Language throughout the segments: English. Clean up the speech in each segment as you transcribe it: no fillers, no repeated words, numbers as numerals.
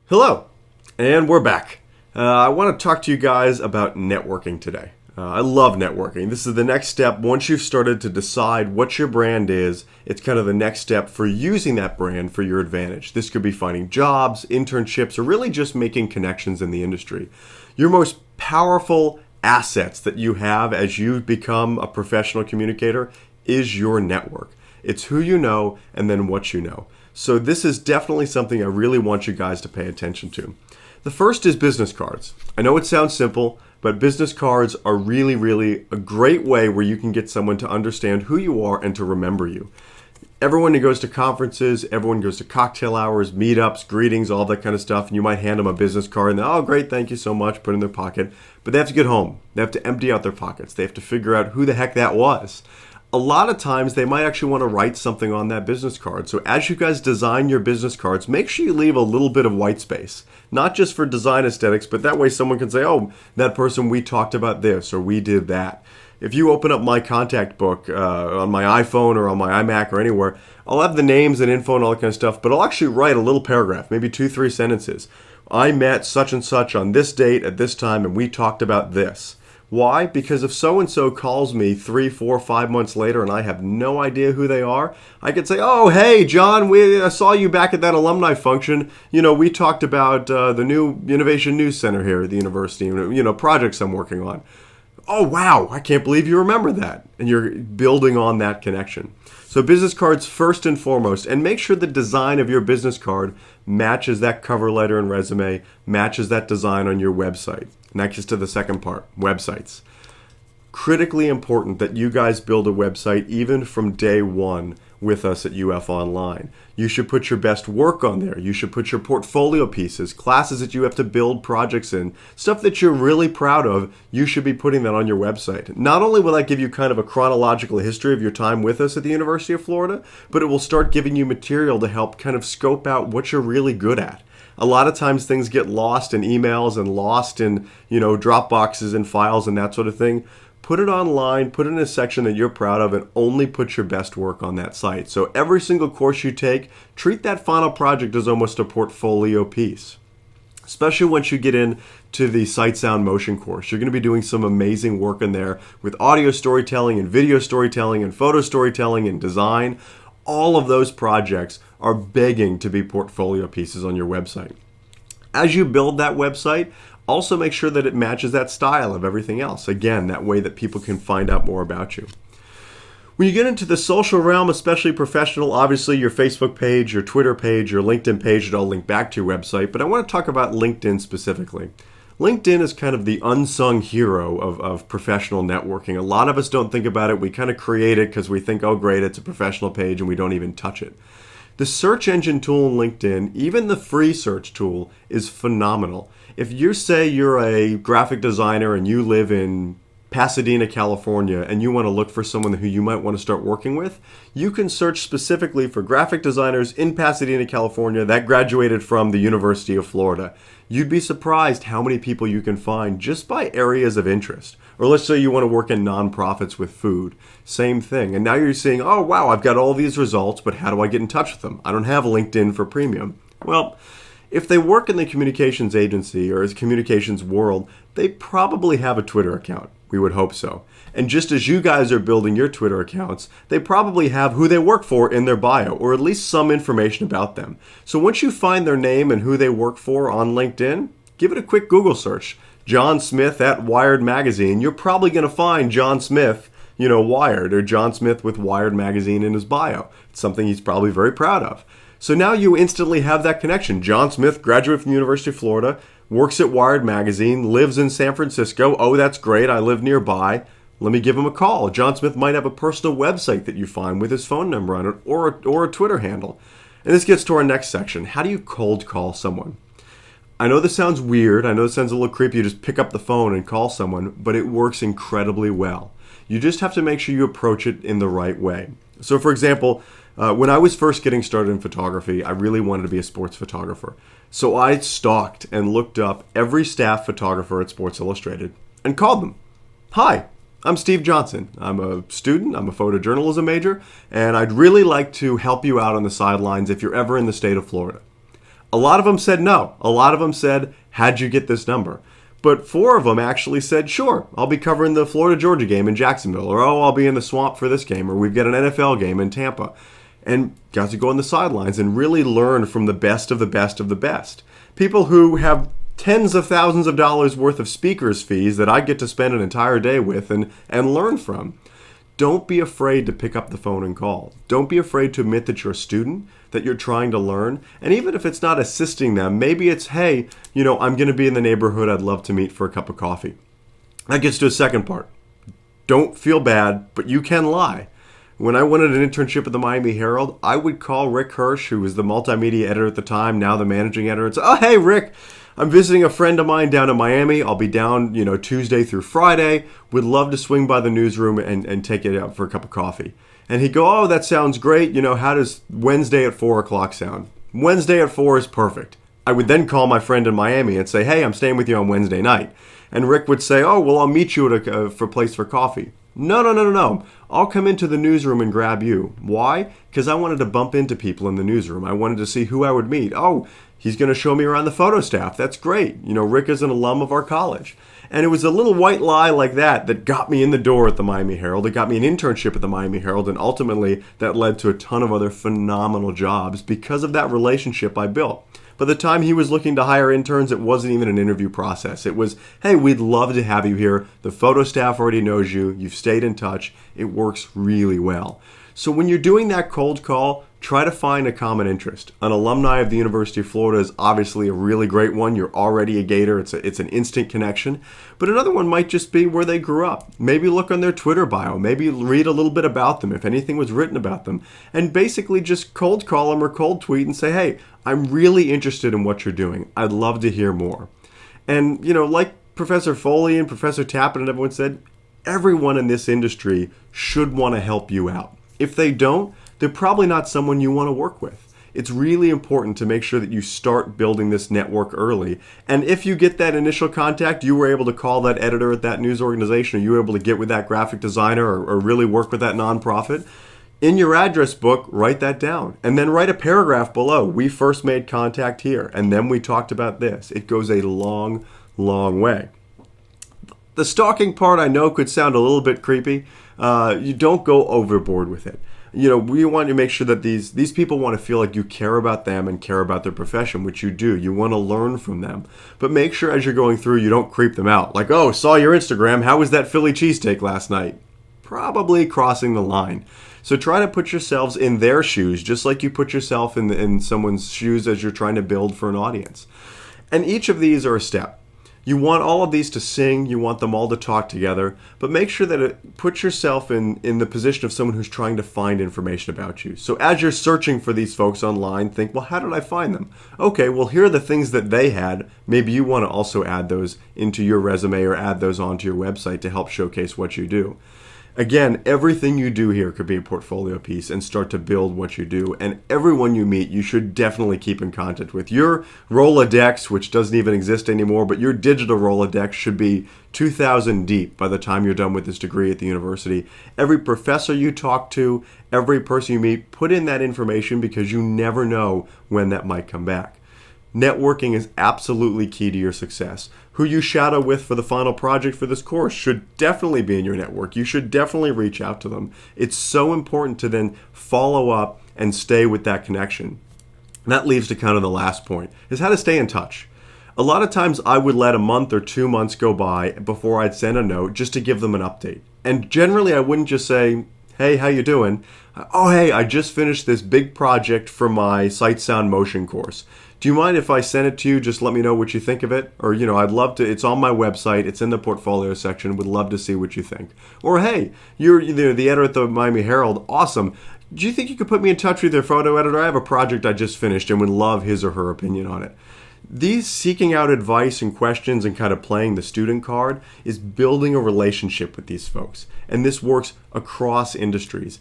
Hello, and we're back. I want to talk to you guys about networking today. I love networking. This is the next step. Once you've started to decide what your brand is, it's kind of the next step for using that brand for your advantage. This could be finding jobs, internships, or really just making connections in the industry. Your most powerful assets that you have as you become a professional communicator is your network. It's who you know and then what you know. So this is definitely something I really want you guys to pay attention to. The first is business cards. I know it sounds simple, but business cards are really a great way where you can get someone to understand who you are and to remember you. Everyone who goes to conferences, everyone goes to cocktail hours, meetups, greetings, all that kind of stuff, and you might hand them a business card and oh great, thank you so much, put it in their pocket. But they have to get home. They have to empty out their pockets. They have to figure out who the heck that was. A lot of times they might actually want to write something on that business card. So as you guys design your business cards, make sure you leave a little bit of white space. Not just for design aesthetics, but that way someone can say, oh, that person, we talked about this or we did that. If you open up my contact book on my iPhone or on my iMac or anywhere, I'll have the names and info and all that kind of stuff, but I'll actually write a little paragraph, maybe 2-3 sentences. I met such and such on this date at this time and we talked about this. Why? Because if so-and-so calls me 3, 4, 5 months later and I have no idea who they are, I could say, oh, hey, John, I saw you back at that alumni function. We talked about the new Innovation News Center here at the university, projects I'm working on. Oh, wow, I can't believe you remember that. And you're building on that connection. So business cards first and foremost, and make sure the design of your business card matches that cover letter and resume, matches that design on your website. Next to the second part, websites. Critically important that you guys build a website even from day one with us at UF Online. You should put your best work on there. You should put your portfolio pieces, classes that you have to build projects in, stuff that you're really proud of, you should be putting that on your website. Not only will that give you kind of a chronological history of your time with us at the University of Florida, but it will start giving you material to help kind of scope out what you're really good at. A lot of times things get lost in emails and lost in, Dropboxes and files and that sort of thing. Put it online, put it in a section that you're proud of, and only put your best work on that site. So every single course you take, treat that final project as almost a portfolio piece. Especially once you get into the Sight, Sound, Motion course. You're going to be doing some amazing work in there with audio storytelling and video storytelling and photo storytelling and design. All of those projects are begging to be portfolio pieces on your website. As you build that website, also make sure that it matches that style of everything else. Again, that way that people can find out more about you. When you get into the social realm, especially professional, obviously your Facebook page, your Twitter page, your LinkedIn page should all link back to your website, but I want to talk about LinkedIn specifically. LinkedIn is kind of the unsung hero of professional networking. A lot of us don't think about it. We kind of create it because we think, oh great, it's a professional page and we don't even touch it. The search engine tool in LinkedIn, even the free search tool, is phenomenal. If you say you're a graphic designer and you live in Pasadena, California, and you want to look for someone who you might want to start working with, you can search specifically for graphic designers in Pasadena, California that graduated from the University of Florida. You'd be surprised how many people you can find just by areas of interest. Or let's say you want to work in nonprofits with food. Same thing. And now you're saying, oh wow, I've got all these results, but how do I get in touch with them? I don't have LinkedIn for Premium. Well, if they work in the communications agency or as communications world, they probably have a Twitter account. We would hope so. And just as you guys are building your Twitter accounts, they probably have who they work for in their bio, or at least some information about them. So once you find their name and who they work for on LinkedIn, give it a quick Google search. John Smith at Wired Magazine. You're probably going to find John Smith, Wired, or John Smith with Wired Magazine in his bio. It's something he's probably very proud of. So now you instantly have that connection. John Smith, graduate from the University of Florida, works at Wired Magazine, lives in San Francisco. Oh, that's great. I live nearby. Let me give him a call. John Smith might have a personal website that you find with his phone number on it or a Twitter handle. And this gets to our next section. How do you cold call someone? I know this sounds weird. I know this sounds a little creepy. You just pick up the phone and call someone, but it works incredibly well. You just have to make sure you approach it in the right way. So for example, when I was first getting started in photography, I really wanted to be a sports photographer. So I stalked and looked up every staff photographer at Sports Illustrated and called them. Hi, I'm Steve Johnson. I'm a student, I'm a photojournalism major, and I'd really like to help you out on the sidelines if you're ever in the state of Florida. A lot of them said no. A lot of them said, how'd you get this number? But 4 of them actually said, sure, I'll be covering the Florida-Georgia game in Jacksonville, or oh, I'll be in the swamp for this game, or we've got an NFL game in Tampa. And got to go on the sidelines and really learn from the best of the best of the best. People who have tens of thousands of dollars worth of speakers fees that I get to spend an entire day with and learn from. Don't be afraid to pick up the phone and call. Don't be afraid to admit that you're a student, that you're trying to learn. And even if it's not assisting them, maybe it's, hey, I'm going to be in the neighborhood. I'd love to meet for a cup of coffee. That gets to a second part. Don't feel bad, but you can lie. When I wanted an internship at the Miami Herald, I would call Rick Hirsch, who was the multimedia editor at the time, now the managing editor, and say, oh, hey, Rick, I'm visiting a friend of mine down in Miami. I'll be down, Tuesday through Friday. Would love to swing by the newsroom and take it out for a cup of coffee. And he'd go, oh, that sounds great. How does Wednesday at 4 o'clock sound? Wednesday at 4 is perfect. I would then call my friend in Miami and say, hey, I'm staying with you on Wednesday night. And Rick would say, oh, well, I'll meet you at a place for coffee. No. I'll come into the newsroom and grab you. Why? Because I wanted to bump into people in the newsroom. I wanted to see who I would meet. Oh, he's going to show me around the photo staff. That's great. Rick is an alum of our college. And it was a little white lie like that got me in the door at the Miami Herald. It got me an internship at the Miami Herald. And ultimately, that led to a ton of other phenomenal jobs because of that relationship I built. By the time he was looking to hire interns, it wasn't even an interview process. It was, hey, we'd love to have you here. The photo staff already knows you. You've stayed in touch. It works really well. So when you're doing that cold call, try to find a common interest. An alumni of the University of Florida is obviously a really great one. You're already a Gator. It's an instant connection. But another one might just be where they grew up. Maybe look on their Twitter bio. Maybe read a little bit about them, if anything was written about them. And basically just cold call them or cold tweet and say, hey, I'm really interested in what you're doing. I'd love to hear more. And, like Professor Foley and Professor Tappan and everyone said, everyone in this industry should want to help you out. If they don't, they're probably not someone you want to work with. It's really important to make sure that you start building this network early. And if you get that initial contact, you were able to call that editor at that news organization, or you were able to get with that graphic designer or really work with that nonprofit, in your address book, write that down. And then write a paragraph below. We first made contact here, and then we talked about this. It goes a long, long way. The stalking part I know could sound a little bit creepy. You don't go overboard with it. We want to make sure that these people want to feel like you care about them and care about their profession, which you do. You want to learn from them. But make sure as you're going through, you don't creep them out. Like, oh, saw your Instagram. How was that Philly cheesesteak last night? Probably crossing the line. So try to put yourselves in their shoes, just like you put yourself in someone's shoes as you're trying to build for an audience. And each of these are a step. You want all of these to sing, you want them all to talk together, but make sure that it puts yourself in the position of someone who's trying to find information about you. So as you're searching for these folks online, think, well, how did I find them? Okay, well, here are the things that they had. Maybe you want to also add those into your resume or add those onto your website to help showcase what you do. Again, everything you do here could be a portfolio piece and start to build what you do. And everyone you meet, you should definitely keep in contact with. Your Rolodex, which doesn't even exist anymore, but your digital Rolodex should be 2,000 deep by the time you're done with this degree at the university. Every professor you talk to, every person you meet, put in that information because you never know when that might come back. Networking is absolutely key to your success. Who you shadow with for the final project for this course should definitely be in your network. You should definitely reach out to them. It's so important to then follow up and stay with that connection. And that leads to kind of the last point, is how to stay in touch. A lot of times I would let a month or 2 months go by before I'd send a note just to give them an update. And generally I wouldn't just say, hey, how you doing? Oh, hey, I just finished this big project for my Sight Sound Motion course. Do you mind if I send it to you? Just let me know what you think of it. Or, I'd love to. It's on my website. It's in the portfolio section. Would love to see what you think. Or, hey, you're the editor at the Miami Herald. Awesome. Do you think you could put me in touch with your photo editor? I have a project I just finished and would love his or her opinion on it. These seeking out advice and questions and kind of playing the student card is building a relationship with these folks. And this works across industries.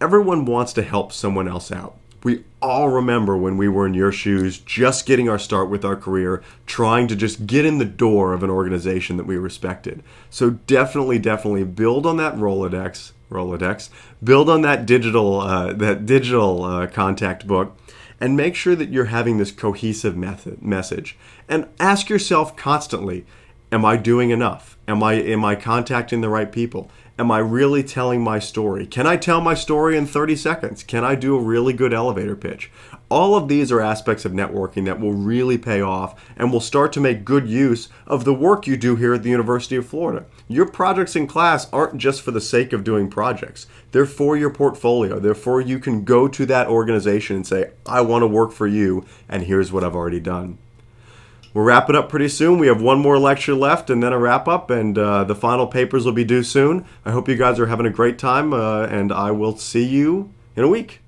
Everyone wants to help someone else out. We all remember when we were in your shoes, just getting our start with our career, trying to just get in the door of an organization that we respected. So definitely build on that Rolodex, build on that digital contact book, and make sure that you're having this cohesive message. And ask yourself constantly, am I doing enough? Am I contacting the right people? Am I really telling my story? Can I tell my story in 30 seconds? Can I do a really good elevator pitch? All of these are aspects of networking that will really pay off and will start to make good use of the work you do here at the University of Florida. Your projects in class aren't just for the sake of doing projects. They're for your portfolio. Therefore, you can go to that organization and say, I want to work for you, and here's what I've already done. We'll wrap it up pretty soon. We have one more lecture left and then a wrap up, and the final papers will be due soon. I hope you guys are having a great time, and I will see you in a week.